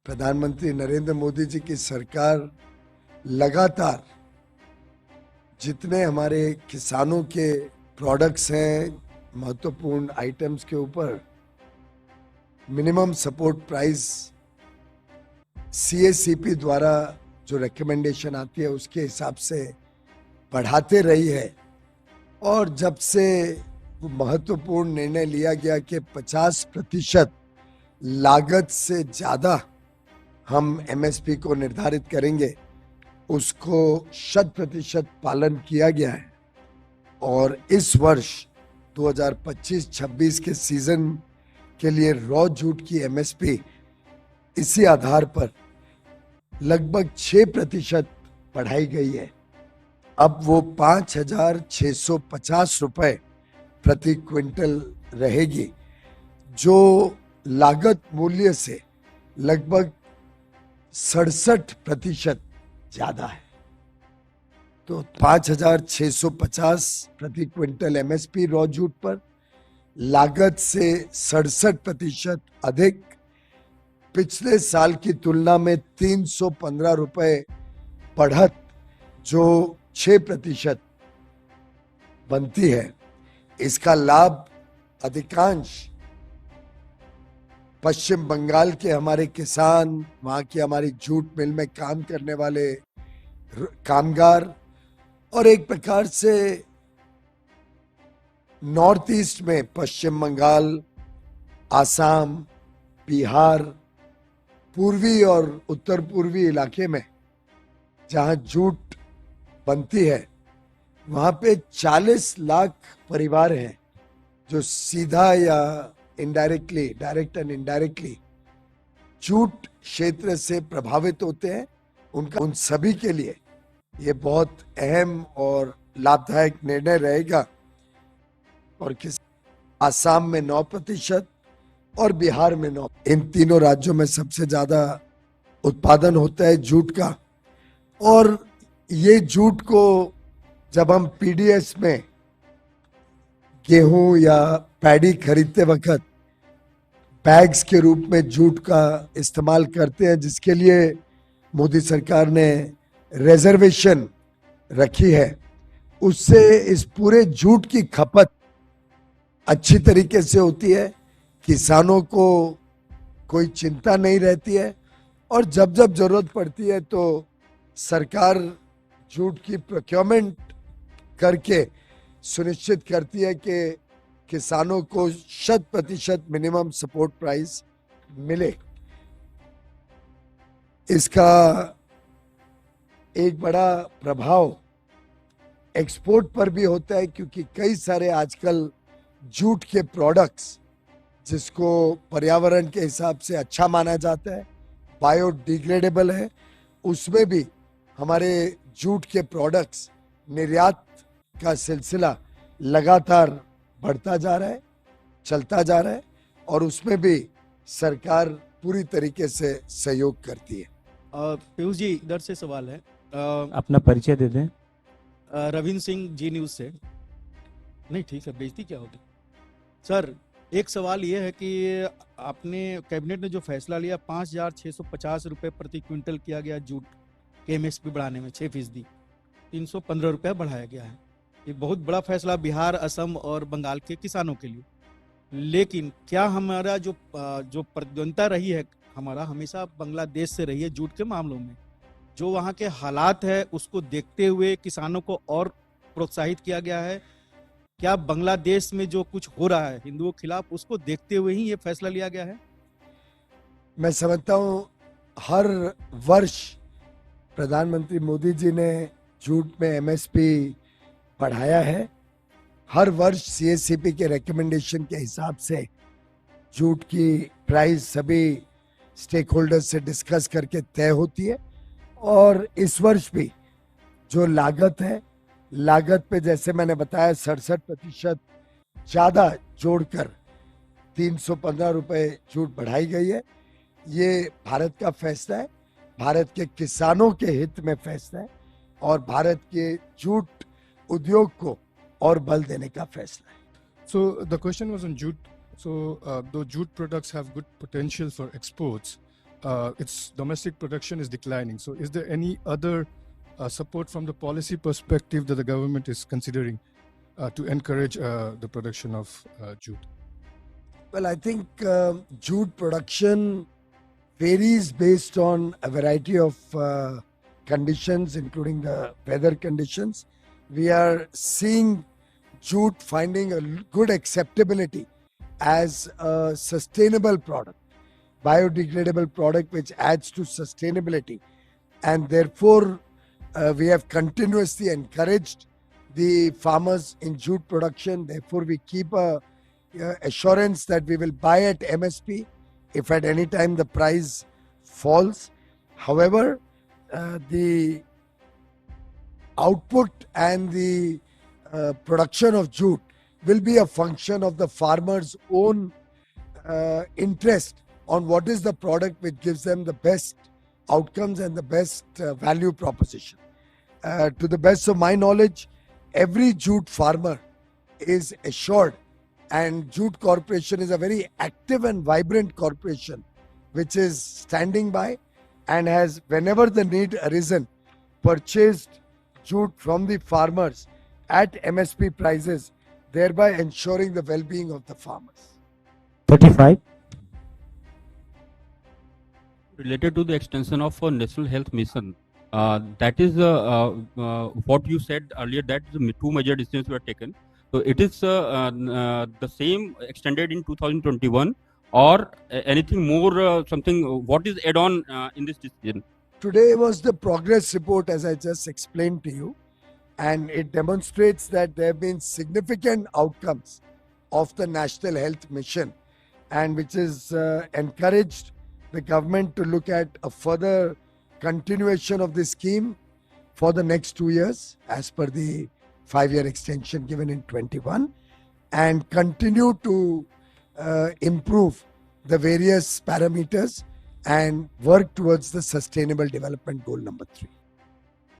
प्रधानमंत्री नरेंद्र मोदी जी की सरकार लगातार जितने हमारे किसानों के प्रोडक्ट्स हैं, महत्वपूर्ण आइटम्स के ऊपर मिनिमम सपोर्ट प्राइस सीएससीपी द्वारा जो रिकमेंडेशन आती है उसके हिसाब से बढ़ाते रही है। और जब से वो महत्वपूर्ण निर्णय लिया गया कि 50% लागत से ज्यादा हम एमएसपी को निर्धारित करेंगे, उसको 100% पालन किया गया है। और इस वर्ष 2025-26 के सीजन के लिए रॉ जूट की एमएसपी इसी आधार पर लगभग 6% बढ़ाई गई है। अब वो 5,650 रुपए प्रति क्विंटल रहेगी, जो लागत मूल्य से लगभग 67% ज्यादा है। तो 5,650 प्रति क्विंटल एमएसपी रॉ जूट पर, लागत से 67% अधिक, पिछले साल की तुलना में 315 रुपए बढ़त, जो 6% बनती है। इसका लाभ अधिकांश पश्चिम बंगाल के हमारे किसान, वहां की हमारी जूट मिल में काम करने वाले कामगार और एक प्रकार से नॉर्थ ईस्ट में पश्चिम बंगाल, आसाम, बिहार, पूर्वी और उत्तर पूर्वी इलाके में जहां जूट बनती है, वहां पे 40 लाख परिवार हैं जो सीधा या indirectly, direct and indirectly jute क्षेत्र से प्रभावित होते हैं। उन सभी के लिए ये बहुत अहम और लाभदायक निर्णय रहेगा। और किस आसाम में 9% और बिहार में 9%, इन तीनों राज्यों में सबसे ज्यादा उत्पादन होता है जूट का। और ये जूट को जब हम पीडीएस में गेहूं या पैडी खरीदते वक्त बैग्स के रूप में जूट का इस्तेमाल करते हैं, जिसके लिए मोदी सरकार ने रिजर्वेशन रखी है, उससे इस पूरे जूट की खपत अच्छी तरीके से होती है। किसानों को कोई चिंता नहीं रहती है और जब जब जरूरत पड़ती है तो सरकार जूट की प्रोक्योरमेंट करके सुनिश्चित करती है कि किसानों को 100% मिनिमम सपोर्ट प्राइस मिले। इसका एक बड़ा प्रभाव एक्सपोर्ट पर भी होता है, क्योंकि कई सारे आजकल जूट के प्रोडक्ट्स जिसको पर्यावरण के हिसाब से अच्छा माना जाता है, बायोडिग्रेडेबल है, उसमें भी हमारे जूट के प्रोडक्ट्स निर्यात का सिलसिला लगातार बढ़ता जा रहा है, चलता जा रहा है और उसमें भी सरकार पूरी तरीके से सहयोग करती है। पीयूष जी, इधर से सवाल है। अपना परिचय दे दें। रविंद्र सिंह, जी न्यूज़ से। नहीं, ठीक है, बेइज्जती क्या होगी सर। एक सवाल ये है कि आपने कैबिनेट ने जो फैसला लिया 5,650 रुपये प्रति क्विंटल किया गया जूट के एमएसपी बढ़ाने में 6%, 315 रुपये बढ़ाया गया है। ये बहुत बड़ा फैसला बिहार, असम और बंगाल के किसानों के लिए। लेकिन क्या हमारा जो प्रतिद्वंद्विता रही है, हमारा हमेशा बांग्लादेश से रही है जूट के मामलों में, जो वहाँ के हालात है उसको देखते हुए किसानों को और प्रोत्साहित किया गया है? क्या बांग्लादेश में जो कुछ हो रहा है हिंदुओं के खिलाफ, उसको देखते हुए ही ये फैसला लिया गया है? मैं समझता हूं हर वर्ष प्रधानमंत्री मोदी जी ने जूट में एमएसपी बढ़ाया है। हर वर्ष सीएससीपी के रिकमेंडेशन के हिसाब से जूट की प्राइस सभी स्टेक होल्डर्स से डिस्कस करके तय होती है। और इस वर्ष भी जो लागत है, लागत पे जैसे मैंने बताया 67% ज्यादा जोड़कर 315 रुपए जूट बढ़ाई गई है। ये भारत का फैसला है, भारत के किसानों के हित में फैसला है और भारत के जूट उद्योग को और बल देने का फैसला है। So the question was on jute. So the jute products have good potential for exports. its domestic production is declining. So, is there any other support from the policy perspective that the government is considering to encourage the production of jute? Well, I think jute production varies based on a variety of conditions, including the weather conditions. We are seeing jute finding a good acceptability as a sustainable product, biodegradable product which adds to sustainability. And therefore, we have continuously encouraged the farmers in jute production. Therefore, we keep a assurance that we will buy at MSP if at any time the price falls. However, the output and the production of jute will be a function of the farmer's own interest on what is the product which gives them the best outcomes and the best value proposition. To the best of my knowledge, every jute farmer is assured, and Jute Corporation is a very active and vibrant corporation which is standing by and has, whenever the need arisen, purchased jute from the farmers at MSP prices, thereby ensuring the well-being of the farmers. 35. Related to the extension of National Health Mission, that is what you said earlier, that the two major decisions were taken. So it is the same extended in 2021 or anything more, something, what is add on in this decision? Today was the progress report, as I just explained to you, and it demonstrates that there have been significant outcomes of the National Health Mission, and which is encouraged the government to look at a further continuation of the scheme for the next 2 years as per the 5-year extension given in 21, and continue to improve the various parameters and work towards the sustainable development goal number 3.